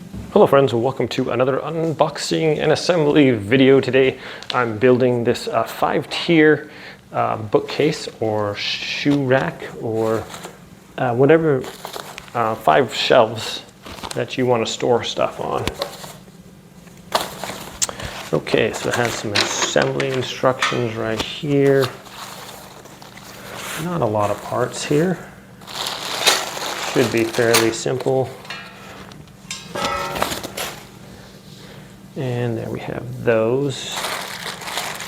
Hello friends, welcome to another unboxing and assembly video. Today I'm building this 5-tier bookcase or shoe rack or whatever 5 shelves that you want to store stuff on. Okay, so it has some assembly instructions right here. Not a lot of parts here. Should be fairly simple. And there we have those.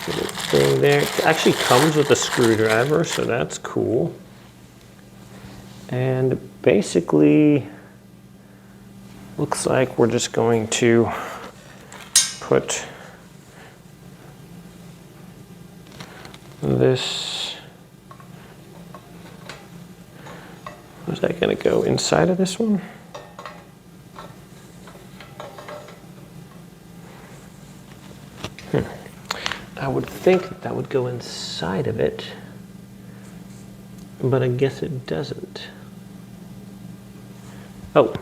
Little thing there. It actually comes with a screwdriver, so that's cool. And basically, looks like we're just going to put this. Is that going to go inside of this one? I would think that would go inside of it, but I guess it doesn't. Oh.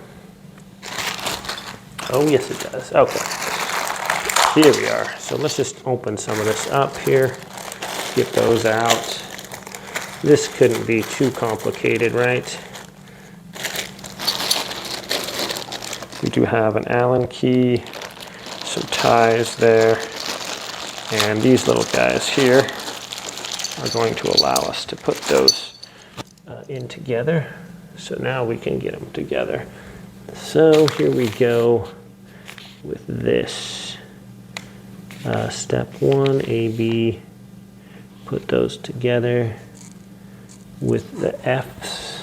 Oh, yes it does. Okay. Here we are. So let's just open some of this up here. Get those out. This couldn't be too complicated, right? We do have an Allen key, some ties there. And these little guys here are going to allow us to put those in together. So now we can get them together. So here we go with this. Step 1, A, B, put those together with the F's.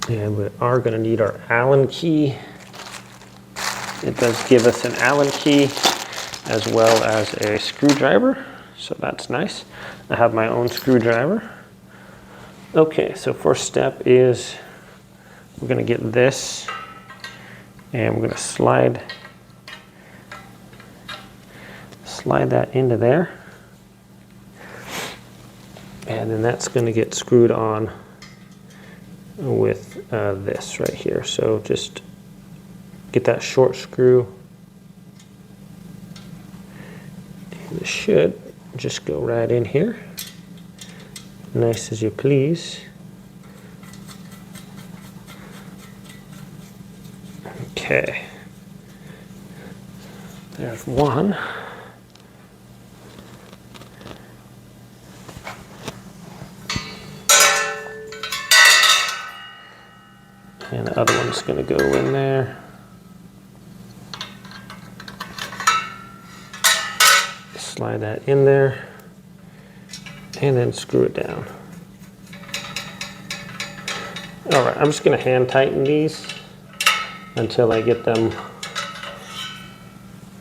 And we are going to need our Allen key. It does give us an Allen key as well as a screwdriver, so that's nice. I have my own screwdriver. Okay, so first step is we're going to get this and we're going to slide that into there. And then that's going to get screwed on with this right here. So just get that short screw. And it should just go right in here. Nice as you please. Okay. There's one. And the other one's going to go in there. Slide that in there. And then screw it down. Alright, I'm just going to hand tighten these until I get them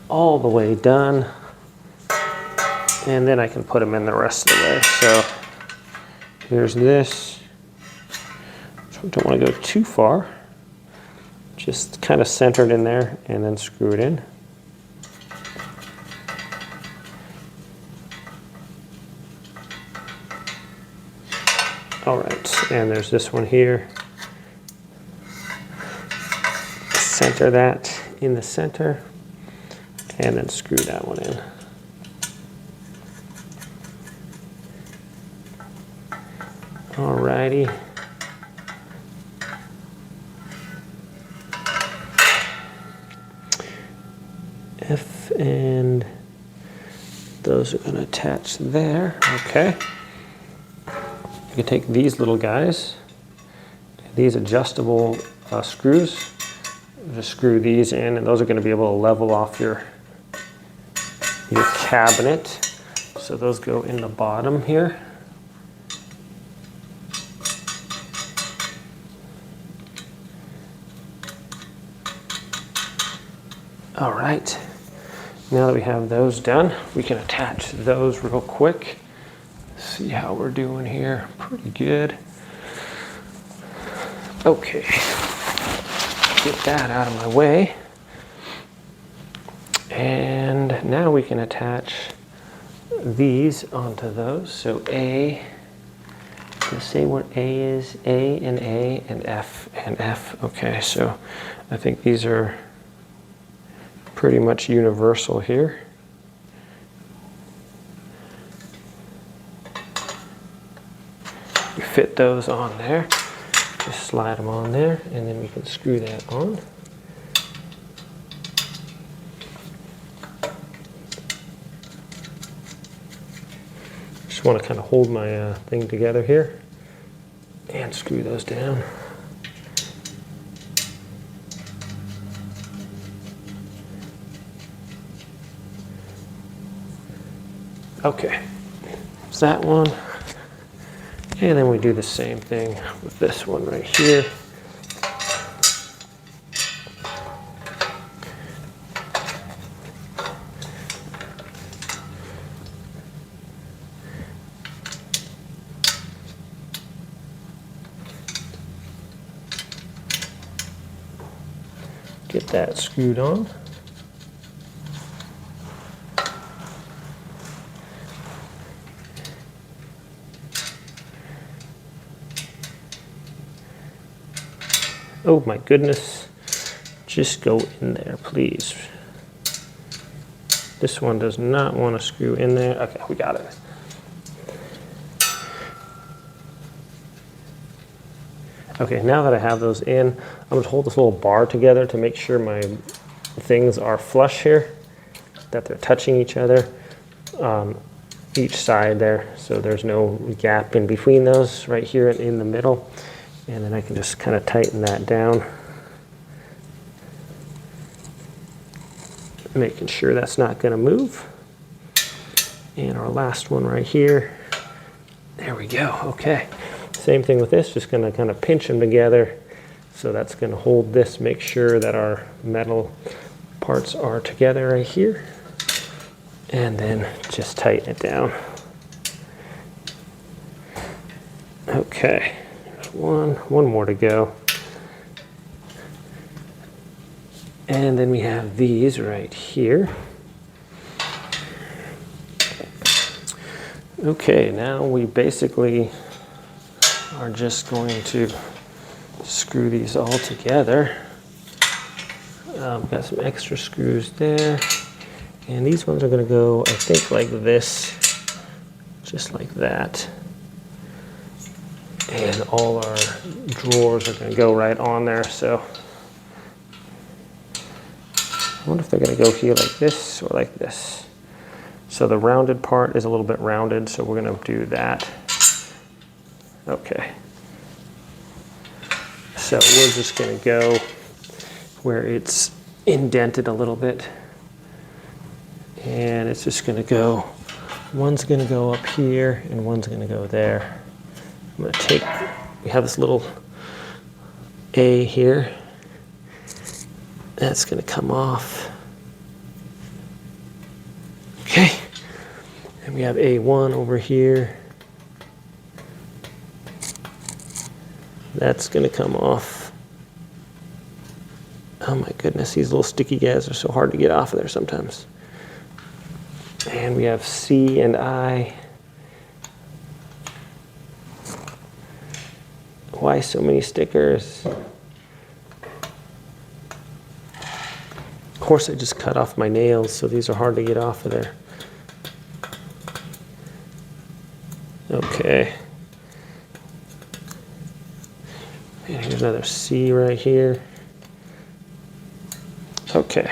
all the way done. And then I can put them in the rest of the way. So here's this. Don't want to go too far, just kind of centered in there and then screw it in. All right, and there's this one here. Center that in the center and then screw that one in. All righty. F, and those are going to attach there. Okay. You can take these little guys, these adjustable screws, just screw these in, and those are going to be able to level off your cabinet. So those go in the bottom here. All right. Now that we have those done, we can attach those real quick. See how we're doing here. Pretty good. Okay. Get that out of my way. And now we can attach these onto those. So A Does it say what A is? A and F and F. Okay, so I think these are pretty much universal here. We fit those on there. Just slide them on there, and then we can screw that on. Just want to kind of hold my thing together here and screw those down. Okay, there's that one. And then we do the same thing with this one right here. Get that screwed on. Oh my goodness, just go in there, please. This one does not want to screw in there. Okay, we got it. Okay, now that I have those in, I'm going to hold this little bar together to make sure my things are flush here, that they're touching each other on each side there, so there's no gap in between those right here in the middle. And then I can just kind of tighten that down, making sure that's not going to move. And our last one right here. There we go. Okay. Same thing with this, just going to kind of pinch them together. So that's going to hold this, make sure that our metal parts are together right here. And then just tighten it down. Okay. One more to go. And then we have these right here. Okay, now we basically are just going to screw these all together. Got some extra screws there. And these ones are going to go, I think, like this, just like that. And all our drawers are going to go right on there. So I wonder if they're going to go here like this or like this. So the rounded part is a little bit rounded, so we're going to do that. Okay. So we're just going to go where it's indented a little bit. And it's just going to go, one's going to go up here and one's going to go there. I'm going to take, we have this little A here. That's going to come off. Okay. And we have A1 over here. That's going to come off. Oh my goodness, these little sticky guys are so hard to get off of there sometimes. And we have C and I. Why so many stickers? Of course, I just cut off my nails, so these are hard to get off of there. Okay. And here's another C right here. Okay.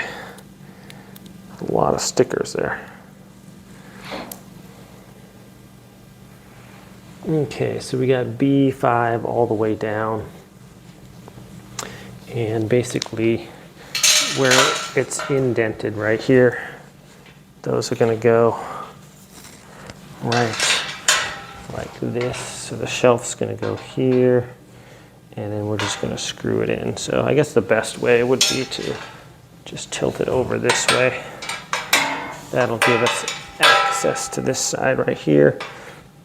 A lot of stickers there. Okay, so we got B5 all the way down. And basically where it's indented right here, those are going to go right like this. So the shelf's going to go here, and then we're just going to screw it in. So I guess the best way would be to just tilt it over this way. That'll give us access to this side right here,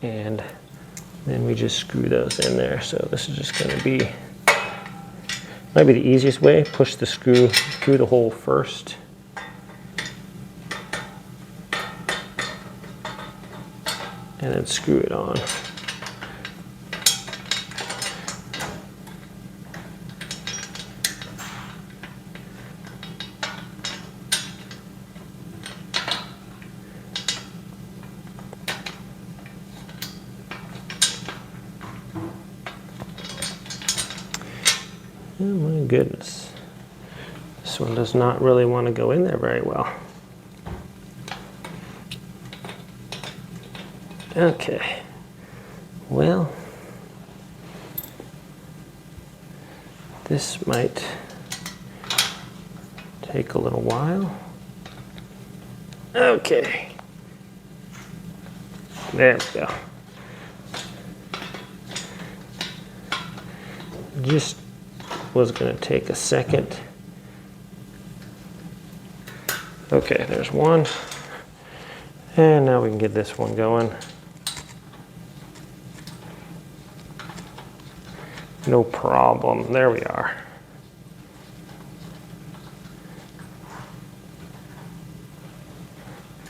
and then we just screw those in there. So this is just going to be, might be the easiest way. Push the screw through the hole first. And then screw it on. Oh my goodness. This one does not really want to go in there very well. Okay. Well, this might take a little while. Okay. There we go. Just was going to take a second. Okay, there's one. And now we can get this one going. No problem. There we are.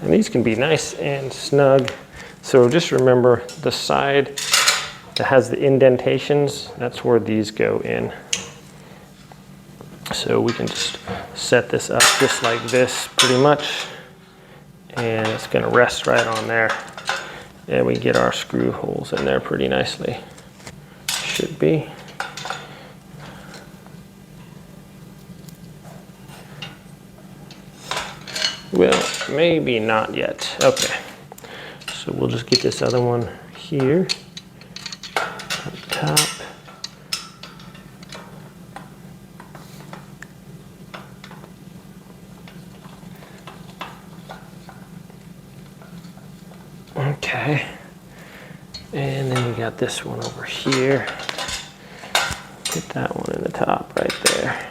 And these can be nice and snug. So just remember the side that has the indentations, that's where these go in. So we can just set this up just like this pretty much. And it's going to rest right on there. And we get our screw holes in there pretty nicely. Should be. Well, maybe not yet. Okay. So we'll just get this other one here. Up top. Okay. And then we got this one over here. Put that one in the top right there.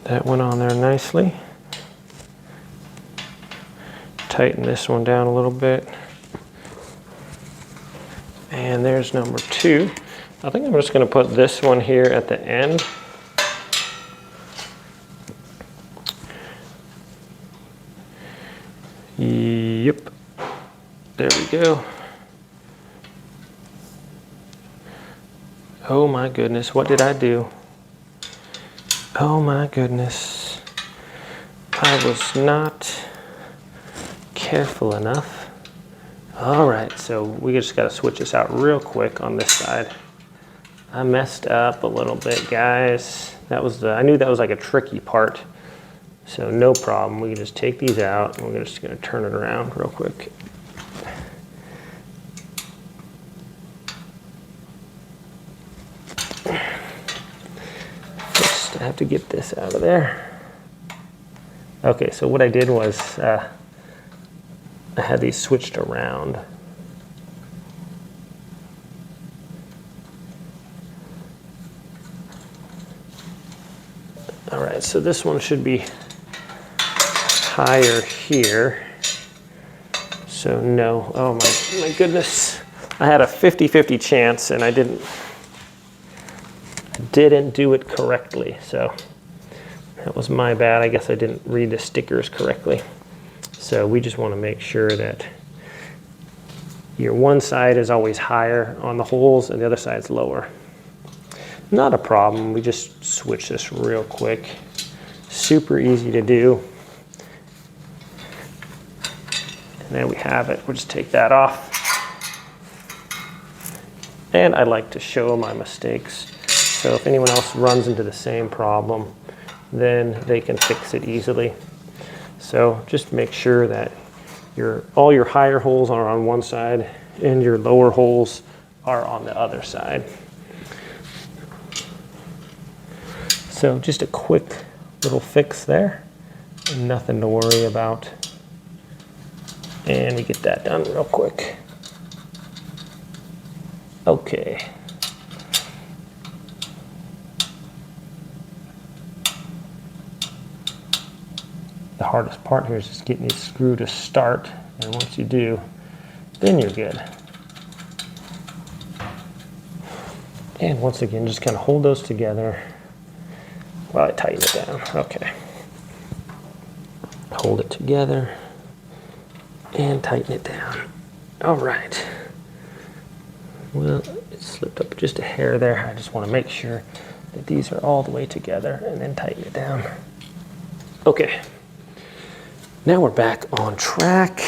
That went on there nicely. Tighten this one down a little bit. And there's number 2. I think I'm just going to put this one here at the end. Yep. There we go. Oh my goodness, what did I do? Oh my goodness. I was not careful enough. All right, so we just got to switch this out real quick on this side. I messed up a little bit, guys. I knew that was like a tricky part. So no problem. We can just take these out and we're just going to turn it around real quick. First, I have to get this out of there. Okay, so what I did was I had these switched around. All right, so this one should be higher here. So no, oh my goodness. I had a 50-50 chance and I didn't do it correctly. So that was my bad. I guess I didn't read the stickers correctly. So we just want to make sure that your one side is always higher on the holes and the other side's lower. Not a problem. We just switch this real quick. Super easy to do. And there we have it. We'll just take that off. And I like to show my mistakes. So if anyone else runs into the same problem, then they can fix it easily. So just make sure that all your higher holes are on one side and your lower holes are on the other side. So just a quick little fix there, nothing to worry about. And we get that done real quick. Okay. The hardest part here is just getting the screw to start, and once you do, then you're good. And once again, just kind of hold those together while I tighten it down. Okay. Hold it together and tighten it down. All right. Well, it slipped up just a hair there. I just want to make sure that these are all the way together and then tighten it down. Okay, now we're back on track.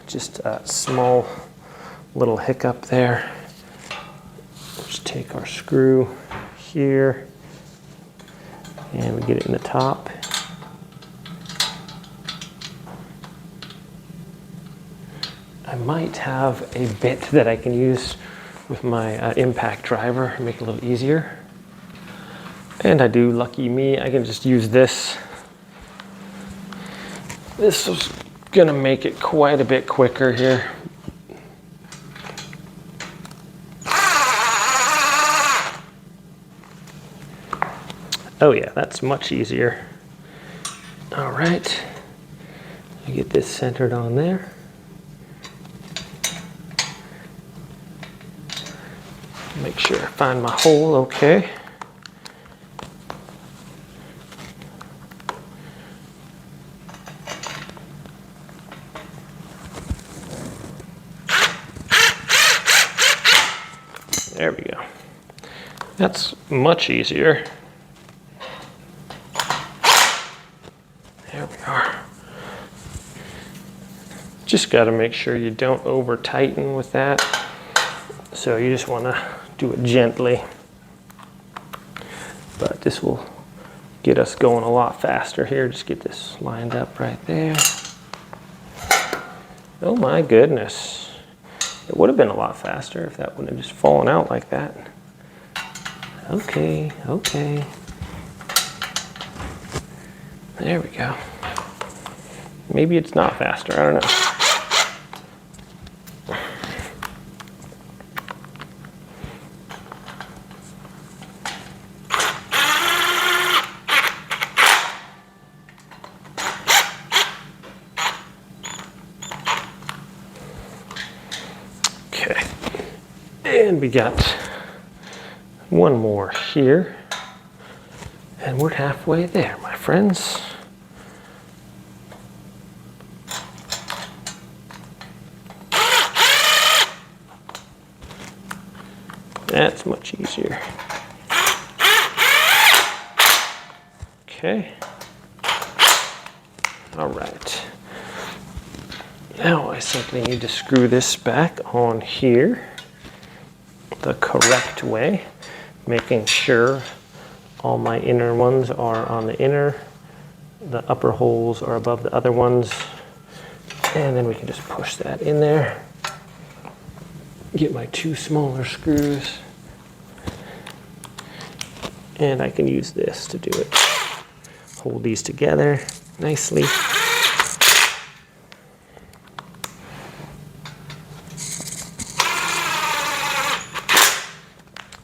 Just a small little hiccup there. Just take our screw here and we get it in the top. I might have a bit that I can use with my impact driver and make it a little easier. And I do, lucky me, I can just use this. This is gonna make it quite a bit quicker here. Oh yeah, that's much easier. All right, I get this centered on there. Make sure I find my hole okay. There we go. That's much easier. There we are. Just got to make sure you don't over tighten with that. So you just want to do it gently. But this will get us going a lot faster here. Just get this lined up right there. Oh my goodness. It would have been a lot faster if that wouldn't have just fallen out like that. Okay, okay. There we go. Maybe it's not faster, I don't know. Okay, and we got one more here, and we're halfway there, my friends. That's much easier. Okay. All right. Now I simply need to screw this back on here the correct way, making sure all my inner ones are on the inner, the upper holes are above the other ones, and then we can just push that in there. Get my two smaller screws, and I can use this to do it. Hold these together nicely.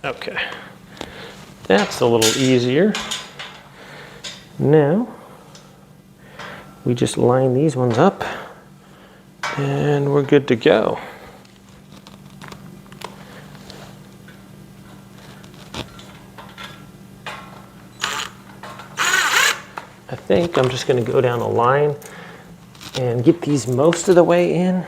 Okay, that's a little easier. Now, we just line these ones up, and we're good to go. I think I'm just going to go down a line and get these most of the way in.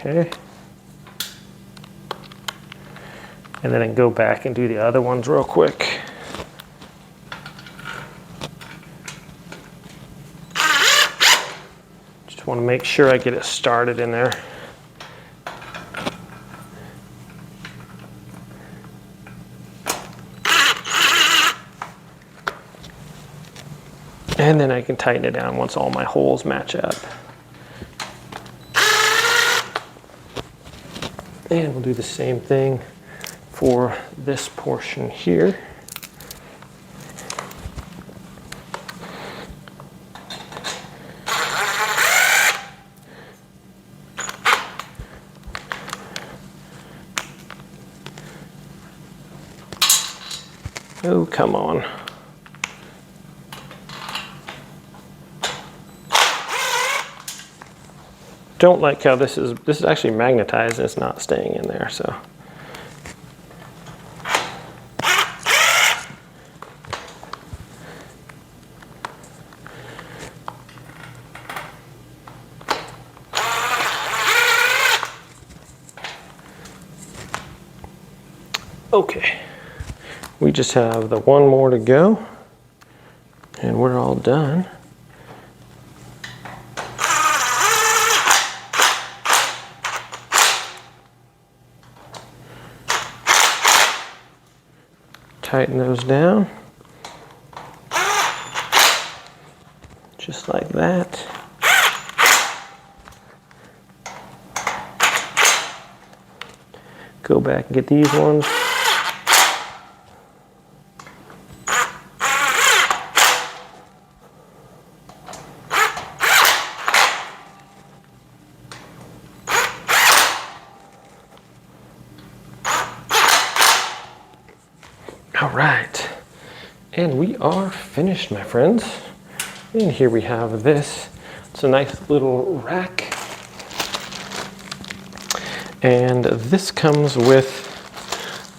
Okay. And then I can go back and do the other ones real quick. Just want to make sure I get it started in there. And then I can tighten it down once all my holes match up. And we'll do the same thing for this portion here. Oh, come on. Don't like how this is actually magnetized and it's not staying in there, so. Okay, we just have the one more to go and we're all done. Tighten those down, just like that. Go back and get these ones. All right, and we are finished, my friends. And here we have this. It's a nice little rack. And this comes with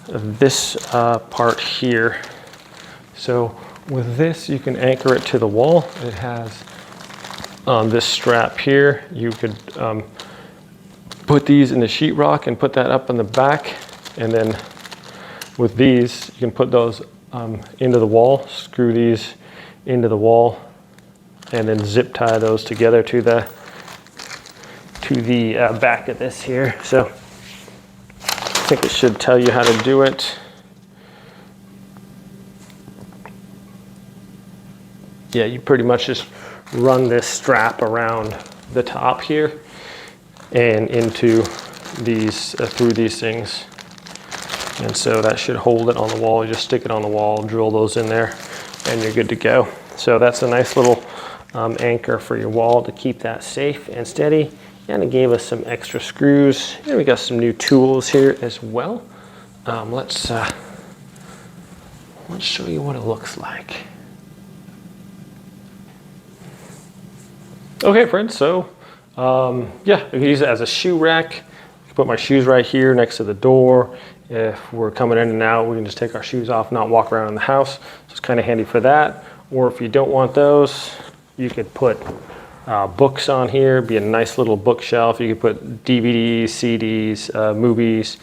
this part here. So with this, you can anchor it to the wall. It has this strap here. You could put these in the sheetrock and put that up on the back. And then with these, you can put those into the wall, screw these into the wall, and then zip tie those together to the back of this here. So I think it should tell you how to do it. Yeah, you pretty much just run this strap around the top here and into these, through these things. And so that should hold it on the wall. You just stick it on the wall, drill those in there, and you're good to go. So that's a nice little anchor for your wall to keep that safe and steady. And it gave us some extra screws. And we got some new tools here as well. Let's show you what it looks like. Okay, friends, so yeah, I can use it as a shoe rack. I can put my shoes right here next to the door. If we're coming in and out, we can just take our shoes off, not walk around in the house. So it's kind of handy for that. Or if you don't want those, you could put books on here, be a nice little bookshelf. You could put DVDs, CDs, movies,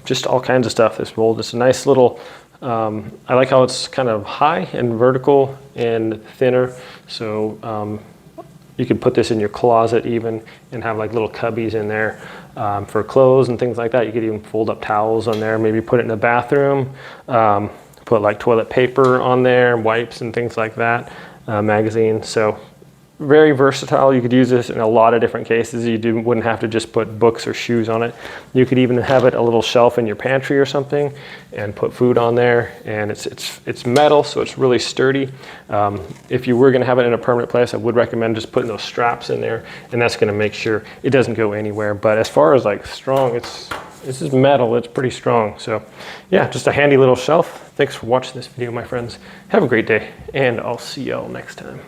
just all kinds of stuff this rolled. It's a nice little, I like how it's kind of high and vertical and thinner. So you could put this in your closet even and have like little cubbies in there for clothes and things like that. You could even fold up towels on there, maybe put it in the bathroom, put like toilet paper on there, wipes and things like that, magazines. So very versatile. You could use this in a lot of different cases. You wouldn't have to just put books or shoes on it. You could even have it a little shelf in your pantry or something and put food on there. And it's metal, so it's really sturdy. If you were gonna have it in a permanent place, I would recommend just putting those straps in there, and that's gonna make sure it doesn't go anywhere. But as far as like strong, this is metal, it's pretty strong. So yeah, just a handy little shelf. Thanks for watching this video, my friends. Have a great day, and I'll see y'all next time.